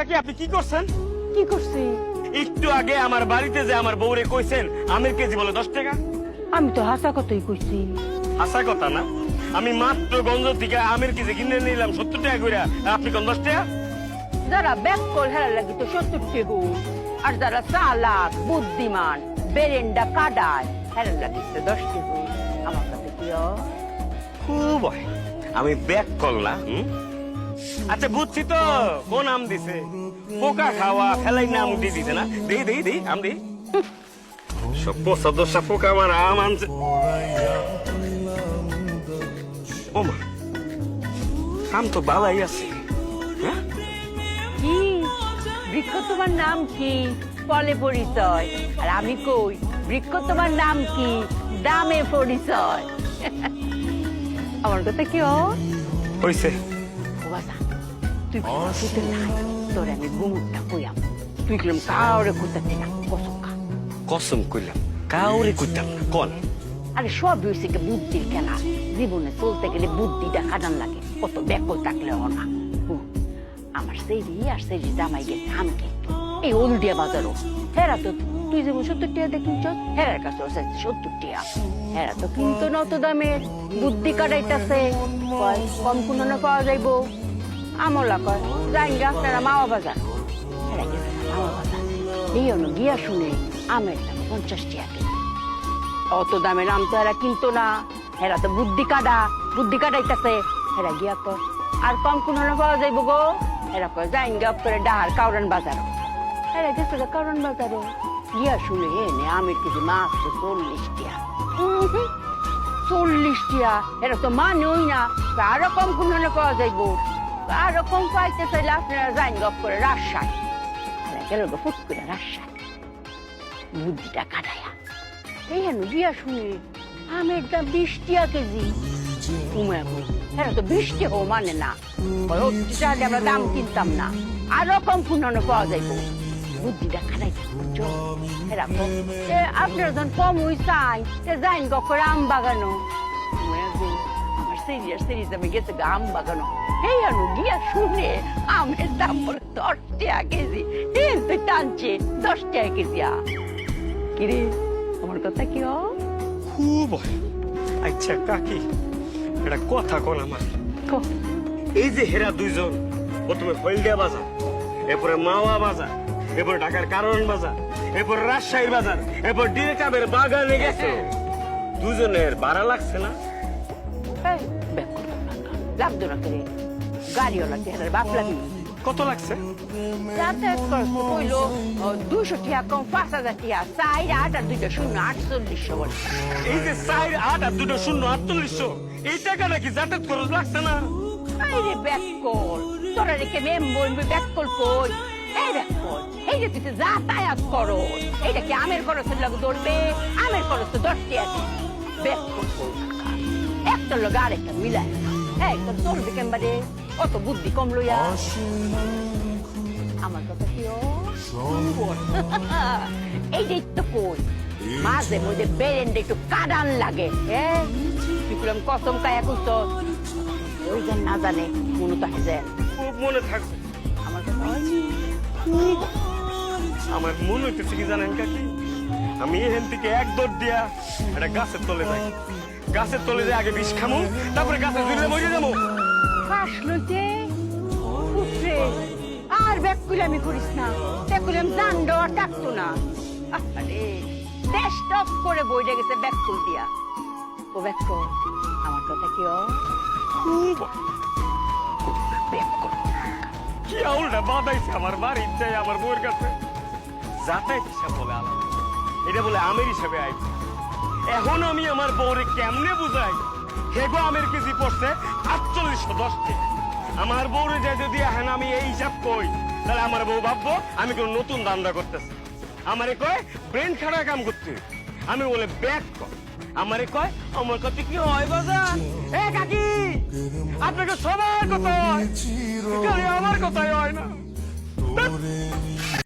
কাকি আপনি কি করছেন? কি করছি? একটু আগে আমার বাড়িতে যে আমার বউরে কইছেন আমের কেজি বলে 10 টাকা। আমি তো হাসা কথাই কইছি। হাসা কথা না, আমি মাত্র গঞ্জ থেকে আমের কেজি কিনে নিলাম 70 টাকা করে, আর আপনি কোন 10 টাকা? যারা ব্যাককল হেরা লাগি তো 70 টাকা, আর যারা চালাক বুদ্ধিমান বেরেন্ডা কাটায় হেরা লাগি তো 10 টাকা। আমার কাছে কি খুব হয় আমি ব্যাক করলাম। আচ্ছা বুঝছি তো কোন আম দিছে, পোকা খাওয়া ফেলাই না আম দিয়ে দিছে না। দেই দেই দেই আম দেই, সব পচা দশা পোকা আমার আম আনছে। ও মা, আম তো বালাই আছে। হ্যাঁ কি বৃক্ষ তোমার নাম কি? ফলে পরিচয়। আর আমি কই বৃক্ষ তোমার নাম কি? দামে পরিচয়। আমার কথা কি হইছে? তুই শুতে নাই, তোর আমি গুমুরটা কইয়াম। তুই কিরম কাউরে কুতাতে না, কসম খা। কসম কইলাম কাউরে কইতাম না। কোন? আরে সব হয়েছে বুদ্ধির খেলা। জীবনে চলতে গেলে বুদ্ধিটা কাটান লাগে, কত ব্যাকল থাকলে না। আমার সেরি আর সেরি জামাই গেছে আম কিনতে এই হলদিয়া বাজারও। হেরা তো তুই যেমন 70 টাকা দিয়ে কিনছ, হেরার কাছে 70 টাকা। হেরা তো কিনতো না অত দামের, বুদ্ধি কাটাইতেছে। কম কোনো না পাওয়া যাইব। আমলা কয় যাই আপনারা মাওয়া বাজার। হেরা গেছে মাওয়া বাজার, এই হলো গিয়া শুনে আমের দাম 50 টাকা কেজি। অত দামের আম তো এরা কিনতো না। হেরা তো বুদ্ধি কাটাইতেছে। হেরা গিয়া কয় আর কম কোন পাওয়া যাইব গো। হেরা কয় যাই করে ডাহার কাউরান বাজারও। হেরা গেছে কাউরান বাজারও, গিয়া শুনে এনে আমের কেজি মাত্র 40 টাকা। 40 টাকা এরা তো মানেই না। আরো কম কোন পাওয়া যাইব, আরো কম পাইতে চাইলে আপনারা যাই করে রাজশাহী। হেরা গেল ফুট করে রাজশাহী, বুদ্ধিটা কাটাইয়া এই হেন গিয়া শুনে আমের দাম 20 টাকা কেজি। হ্যাঁ তো 20 টাকা মানে না, আমরা দাম কিনতাম না, আরো কম পুনরানো পাওয়া যাইব। বুদ্ধিটা খারাই আপনারা যখন কম হই চাই যাইন করে আম বাগানো। আমার সিরিয়াস সিরিজ আমি গেছে আম বাগানো। এই আনু গিয়া শুনে আমের দাম বলে 10 টাকা কেজি। তুই টানছে 10 টাকা কেজি। কিরে আমার কথা কি? খুব হয়। আচ্ছা কাকি এটা কথা কোন আমার, এই যে হেরা দুইজন প্রথমে হলদিয়া বাজার, এরপরে মাওয়া বাজার, এরপরে ঢাকার কারণ বাজার, এরপরে রাজশাহীর বাজার, এরপর ডিরেকাবের বাগানে গেছে, দুজনের ভাড়া লাগছে না? লাগতো না করে গাড়িওয়ালা চেহারার বাপ লাগি। কত লাগছে? যাতায়াত খরচ কইল 200 টাকা কম 5000 টাকা। 4 8 আর 2 শূন্য 4800 বলে। এই যে 4 8 আর 2 শূন্য 4800, এই টাকা নাকি যাতায়াত খরচ লাগছে না? আরে ব্যাককল তোরা রেখে মেম বলবি ব্যাককল কই? এই ব্যাককল এই যে তুই যাতায়াত করো, এইটা কি আমের খরচের লাগে ধরবে? আমের খরচ তো 10 টাকা। ব্যাককল কই একটা লোক আর একটা মিলায়। এই তোর চলবে কেমবারে? অত বুদ্ধি কম লইয়া। আমার কথা কি এই যে তো কই মাঝে মধ্যে বেরেন্ডে একটু কাদান লাগে। হ্যাঁ তুই কসম কায়া করছ ওই যে না জানে মনে তো হাজেন খুব মনে থাকবে আমার কথা। আমার মনে হইতেছে কি জানেন কাকি, আমি এখান থেকে এক দৌড় দিয়া একটা গাছের তলে যাই। গাছের তলে যে আগে বিষ খামু, তারপরে গাছের জুড়ে মরে যাবো। শ্বাস লইতে আর ব্যাকুলামি করিস না। ব্যাকুলাম জান্ড ডাকতো না। আরে দেশ টপ করে বইরে গেছে ব্যাকুল দিয়া। ও ব্যাকুল আমার কথা কি? কি আউলটা বাদাইছে আমার বাড়ির চাই আমার বউয়ের কাছে। যাতায়াত হিসাব বলে আলাদা, এটা বলে আমের হিসাবে আইছে। এখন আমি আমার বউরে কেমনে বুঝাই? হেগো আমের কেজি পড়ছে 4810 টাকা। আমার বউরে যে যদি এখন আমি এই হিসাব কই, তাহলে আমার বউ ভাববো আমি কোন নতুন ধান্দা করতেছি। আমারে কয় ব্রেন খারাপ কাম করতে, আমি বলে ব্যাক কর। আমারে কয় আমার কথা কি হয় বাজার? এ কাকি আপনাকে সবার কথা হয়, আমার কথাই হয় না।